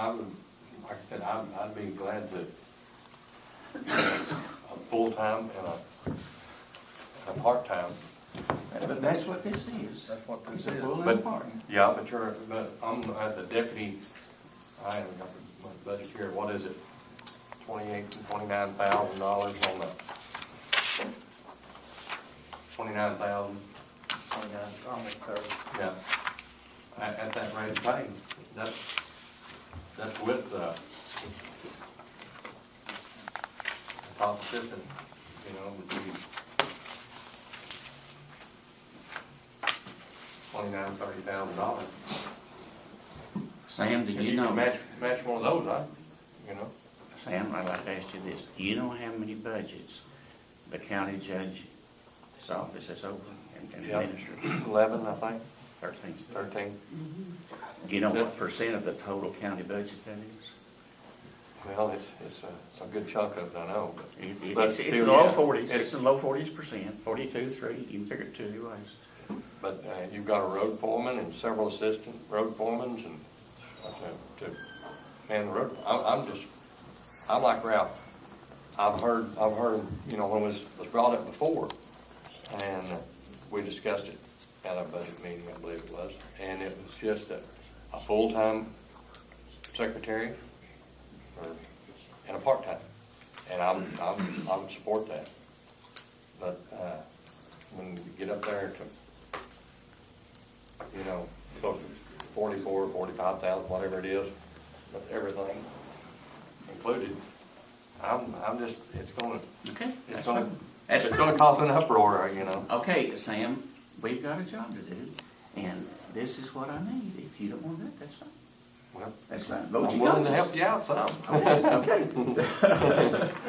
I would, like I said, I'd be glad to, a full-time and a part-time. But that's what this is. That's what this It's a is. full and But, part. yeah, but I'm as a deputy, I haven't got my budget here, what is it? $29,000 on the, 29,000, Almost 30. yeah. At that rate of pay, that's with, top assistant, you know, would be $29,000-$30,000. Sam, do If you you know? can match one of those, you know. Sam, I'd like to ask you this. Do you know how many budgets the county judge's office has over and Yep. administered? 11, I think, 13. 13. Do you know what percent of the total county budget that is? Well, it's a good chunk of it, I know, but. But It's in still, the low yeah, 40s. it's- It's in the low 40s%. 42, 3. You can figure it two ways. But you've got a road foreman and several assistant road foremans and to man the road. I'm like Ralph. I've heard, you know, when it was brought up before, and we discussed it at a budget meeting, I believe it was, and it was just a full-time secretary and a part-time, and I would support that. But when you get up there to, you know, close to 44, 45,000, whatever it is, with everything included, I'm just, it's gonna cause an uproar, you know. Okay, Sam, we've got a job to do, and this is what I need. If you don't want to do it, that's fine. Well, That's fine. Vote I'm your willing to conscience. help you out some. Okay.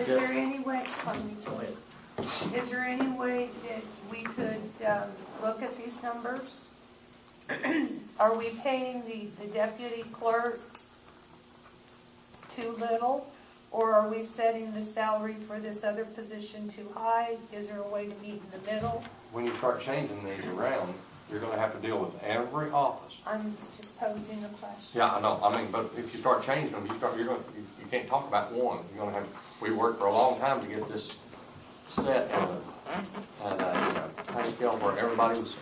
Is there any way, pardon me, Joyce, is there any way that we could look at these numbers? Are we paying the deputy clerk too little? Or are we setting the salary for this other position too high? Is there a way to meet in the middle? When you start changing these around, you're gonna have to deal with every office. I'm just posing a question. Yeah, I know, I mean, but if you start changing them, you can't talk about one. You're gonna have, we worked for a long time to get this set and a pay scale where everybody was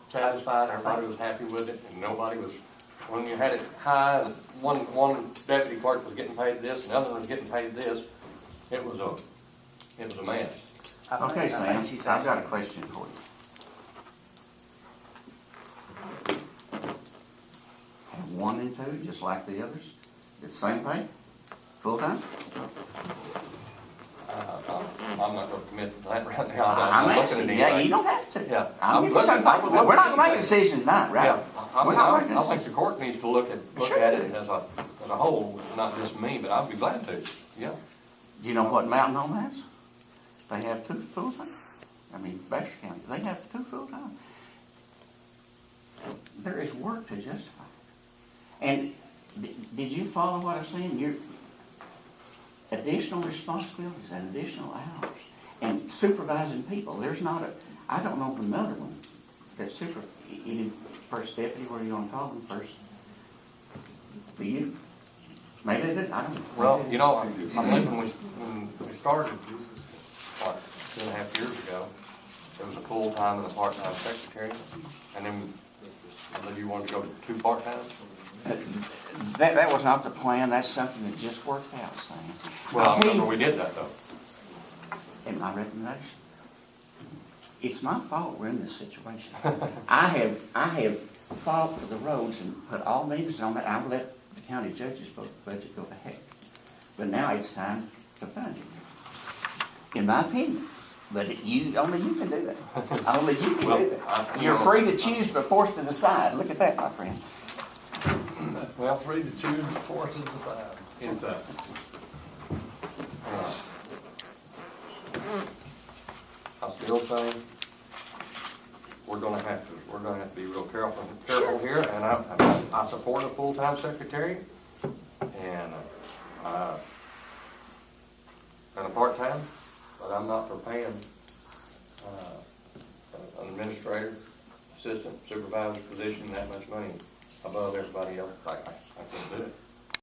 satisfied, everybody was happy with it, and nobody was, when you had it high, one deputy clerk was getting paid this, and the other one was getting paid this, it was a mess. Okay, Sam, I've got a question for you. Have 1 and 2, just like the others, the same pay, full-time? I'm not gonna commit to that right now. I'm not looking asking, at yeah, anything. you don't have to. Yeah. I'm giving you some I would thought. look We're not at gonna make a anything. decision tonight, right? Yeah, We're not making a I think the decision. court needs to look Sure. at it as a whole, not just me, but I'd be glad to, yeah. Do you know what Mountain Home has? They have 2 full-time. I mean, Baxter County, they have 2 full-time. There is work to justify it. And did you follow what I'm saying? Your additional responsibilities and additional hours and supervising people. There's not I don't know of another one that any first deputy, where you want to call them first? For you? Maybe they did, I don't know. Well, you know, I think when we started, what, 2.5 years ago, there was a full-time and a part-time secretary, and then you wanted to go to 2 part-times? That was not the plan, that's something that just worked out, Sam. Well, I I'll tell remember you- we did that though. And my recommendation, it's my fault we're in this situation. I have fought for the roads and put all meetings on it. I've let the county judge's budget go to heck. But now it's time to fund it, in my opinion. But only you can do that. Only you can Well, do that. You're free to choose but forced to decide. Look at that, my friend. Well, free to choose, forced to decide. It's I still say, we're gonna have to be real careful here, and I support a full-time secretary, and a part-time, but I'm not for paying, an administrator, assistant, supervisor position that much money above everybody else.